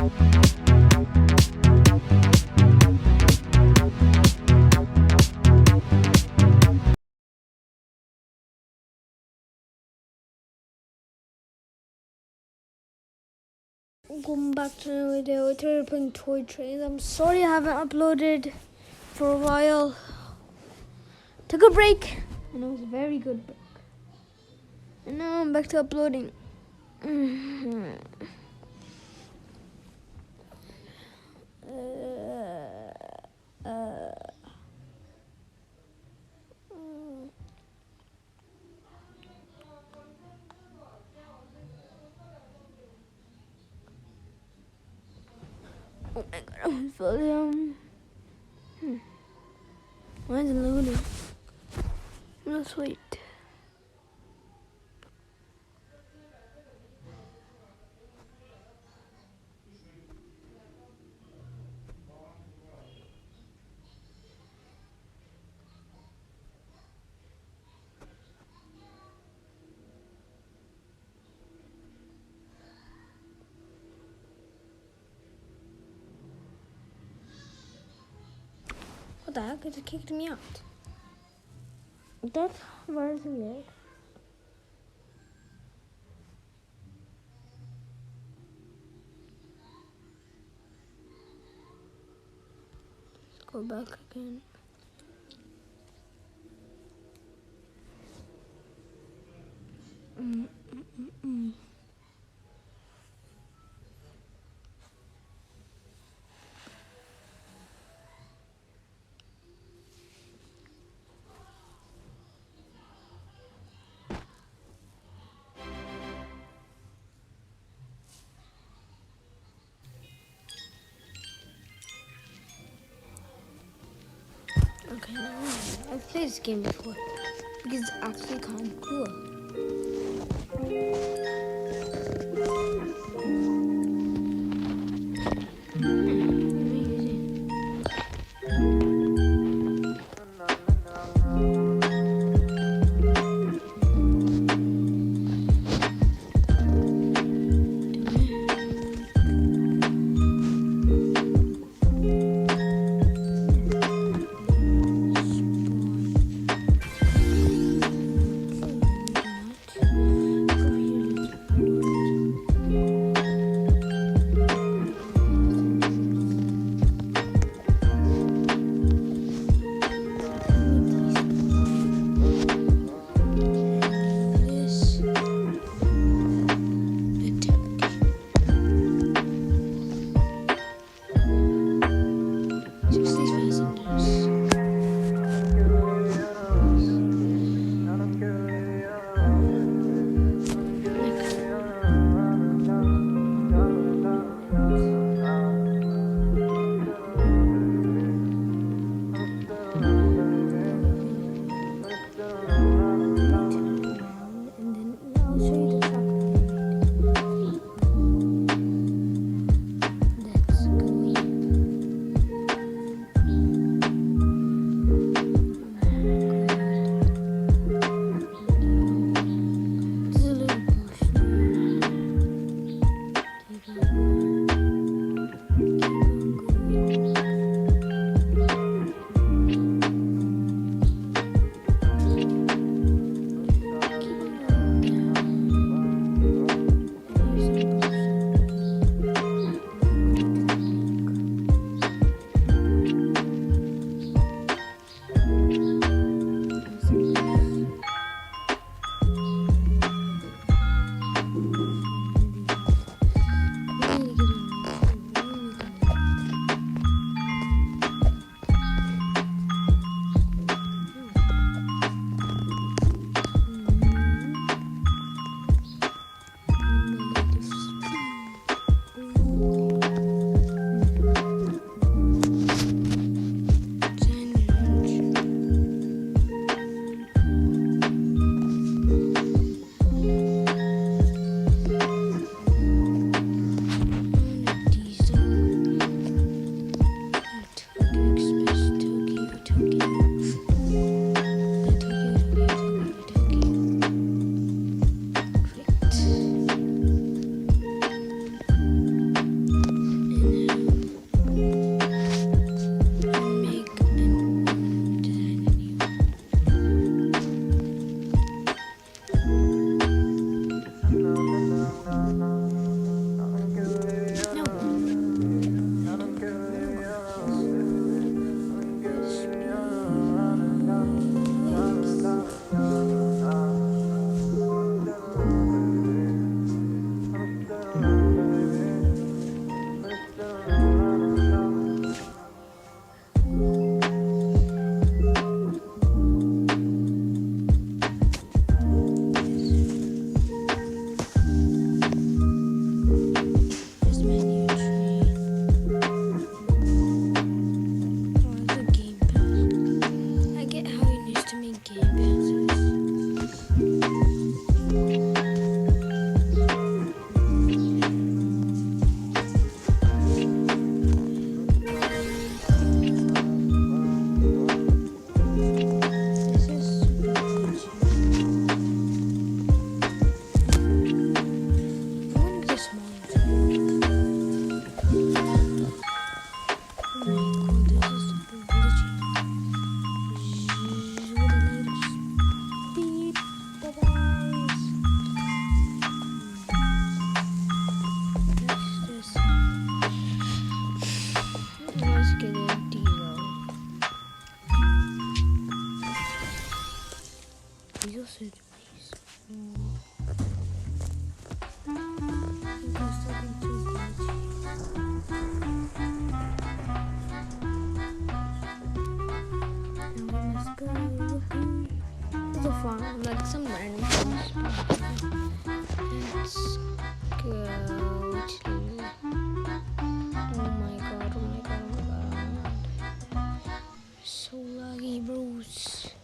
Welcome back to another video. Today we're playing Toy Trains. I'm sorry I haven't uploaded for a while. Took a break, and it was a very good break. And now I'm back to uploading. Oh my god, I almost fell down. Why is it loading? Let's wait. What the heck? It just kicked me out. That's very weird. Let's go back again. Okay, now I've played this game before because it's actually kind of cool. get a diesel. Diesel should be small. Farm, like some random farm. Let's go to. Oh my god, oh my god, oh my god. So laggy, bros.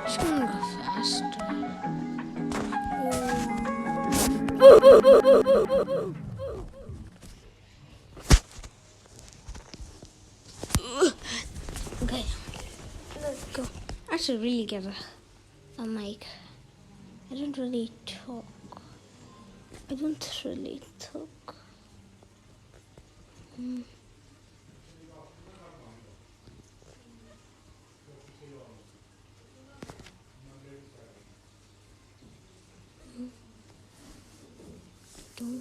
Just gonna go faster. Okay, let's go. I should really get a mic. I don't really talk. Don't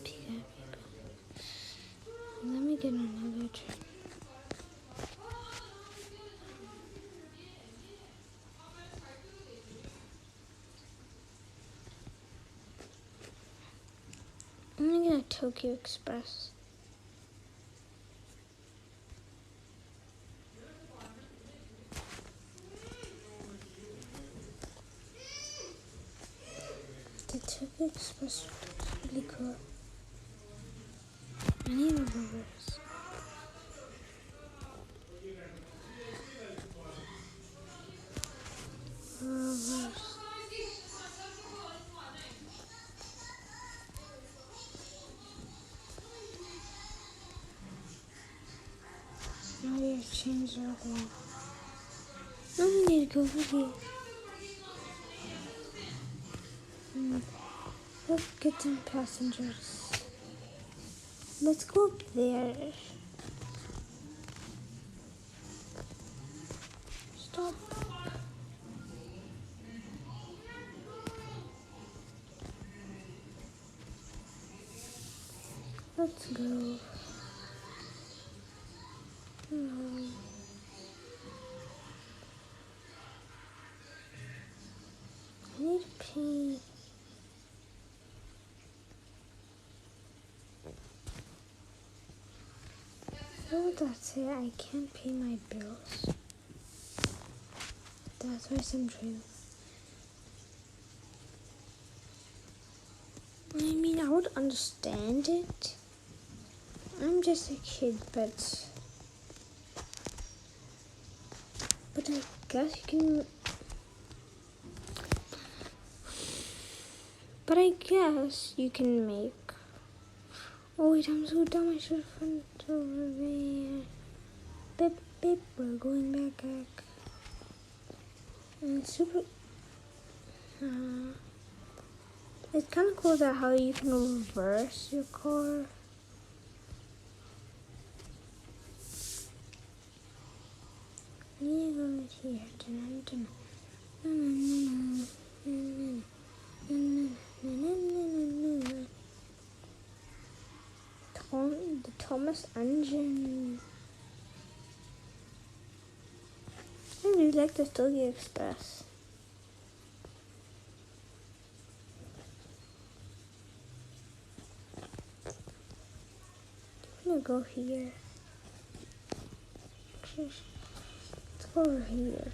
pick at people. Let me get another trick. I'm gonna get a Tokyo Express. The Tokyo Express looks really cool. I need a reverse. Reverse. Now we have changed our thing. Now we need to go over here. Let's get some passengers. Let's go up there. Stop. Let's go. I need to pee. What would that say? I can't pay my bills. That's why some true. I mean, I would understand it. I'm just a kid, but I guess you can. But I guess you can make. Oh wait, I'm so dumb. I should have went over there. Beep beep. We're going back. And super. It's kind of cool that how you can reverse your car. You go here. The Thomas engine. I really like the Tokyo Express. I'm gonna go here. Let's go over here.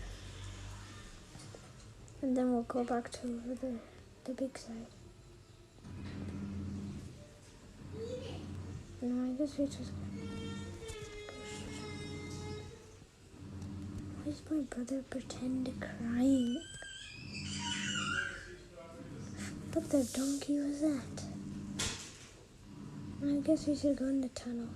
And then we'll go back to over the big side. No, I guess we just... Why does my brother pretend crying? What the donkey was that? I guess we should go in the tunnel.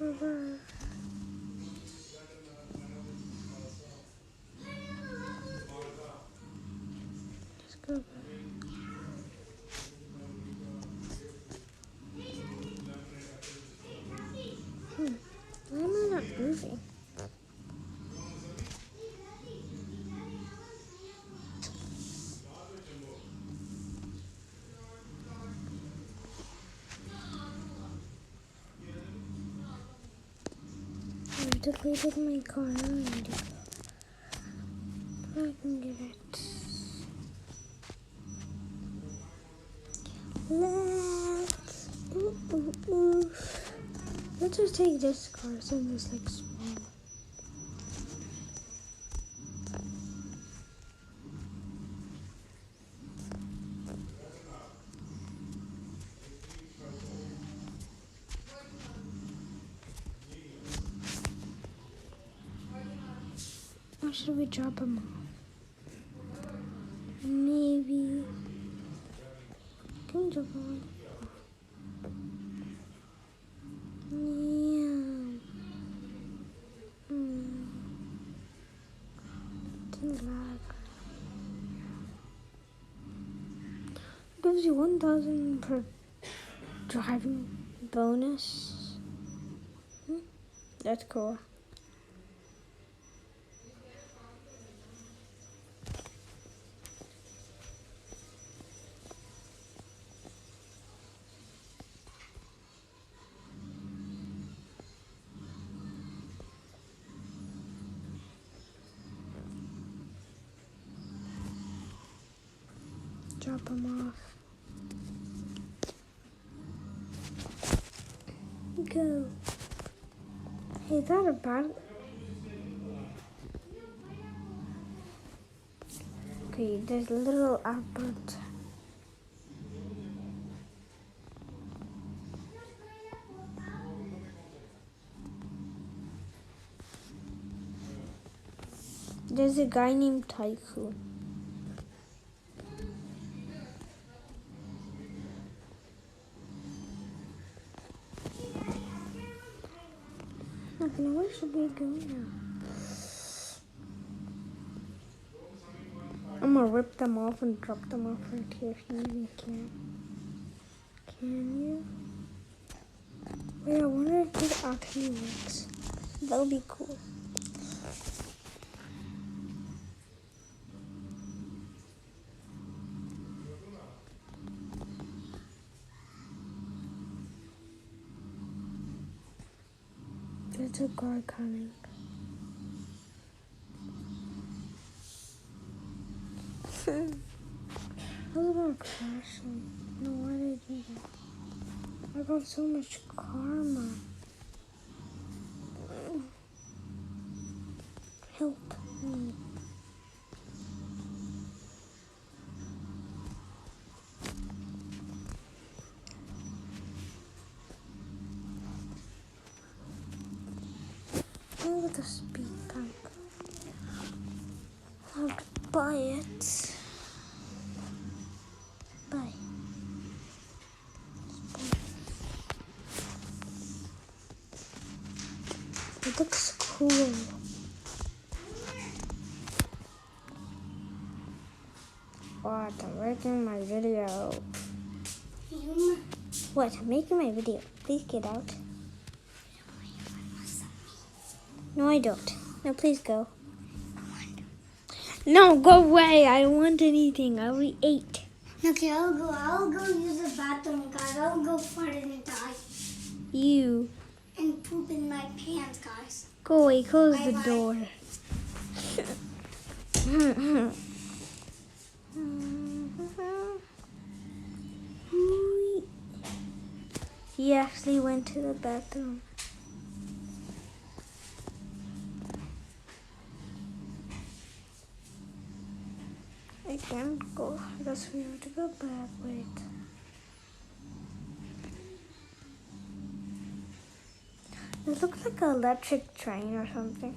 Over. Let's go back. deleted my car. I can get it. Let's just take this car since it's like small. Or should we drop him off? Maybe. Can we drop him off? Yeah. Didn't lag. Gives you 1,000 per driving bonus. That's cool. Drop him off. Go. Hey, is that a bad? Okay, there's a little Albert. There's a guy named Tycoon. Okay, where should we go now? I'm gonna rip them off and drop them off right here if you even can. Can you? Wait, I wonder if this actually works. That would be cool. There's a car coming. How about crashing? No, why did I do that? I got so much karma. Help me. Look at the speed bump. I'll have to buy it. Buy. It looks cool. What? I'm making my video. What? I'm making my video. Please get out. No, I don't. No, please go. No, go away. I don't want anything. I already ate. Okay, I'll go use the bathroom, guys. I'll go fart and die. You. And poop in my pants, guys. Go away. Close the Bye-bye. door. He actually went to the bathroom. I can't go. I guess we have to go back. Wait. It looks like an electric train or something.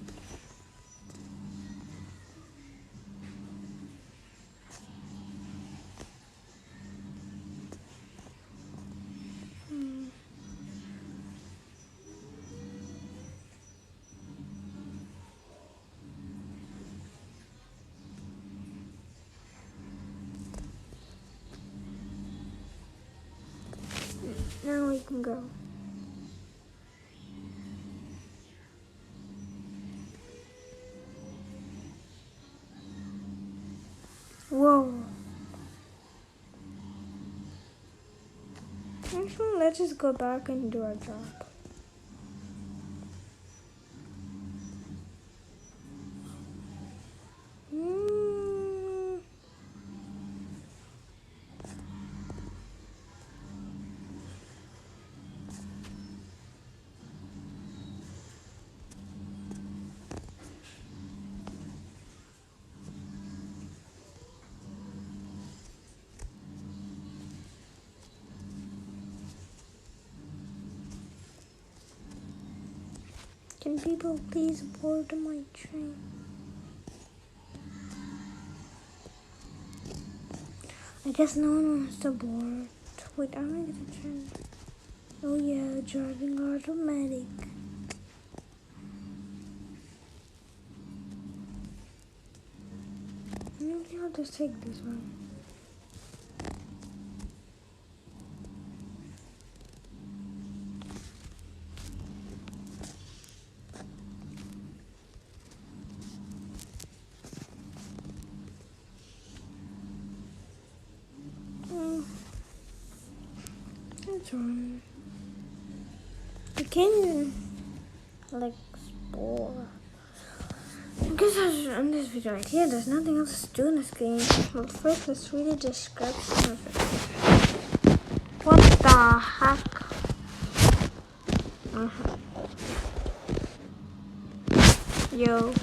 Now we can go. Whoa. Actually, let's just go back and do our job. Can people please board my train? I guess no one wants to board. Wait, I'm gonna get a train. Oh yeah, driving automatic. Maybe I'll just take this one. That's wrong. I can't even like explore. I guess I should end this video right here. There's nothing else to do in this game. But first, let's read the description of it. What the heck? Yo.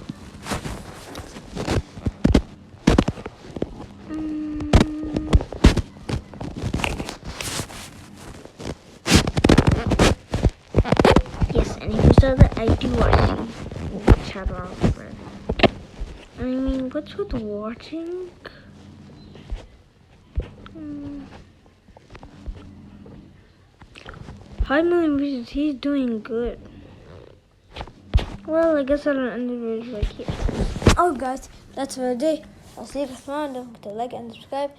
Yes, and if you saw that, I do watching Shadow Albert. I mean, what's with watching? 5 million views, he's doing good. Well, I guess I'll end the video right here. Oh guys, that's for the day. I'll see you tomorrow. Don't forget to like and subscribe.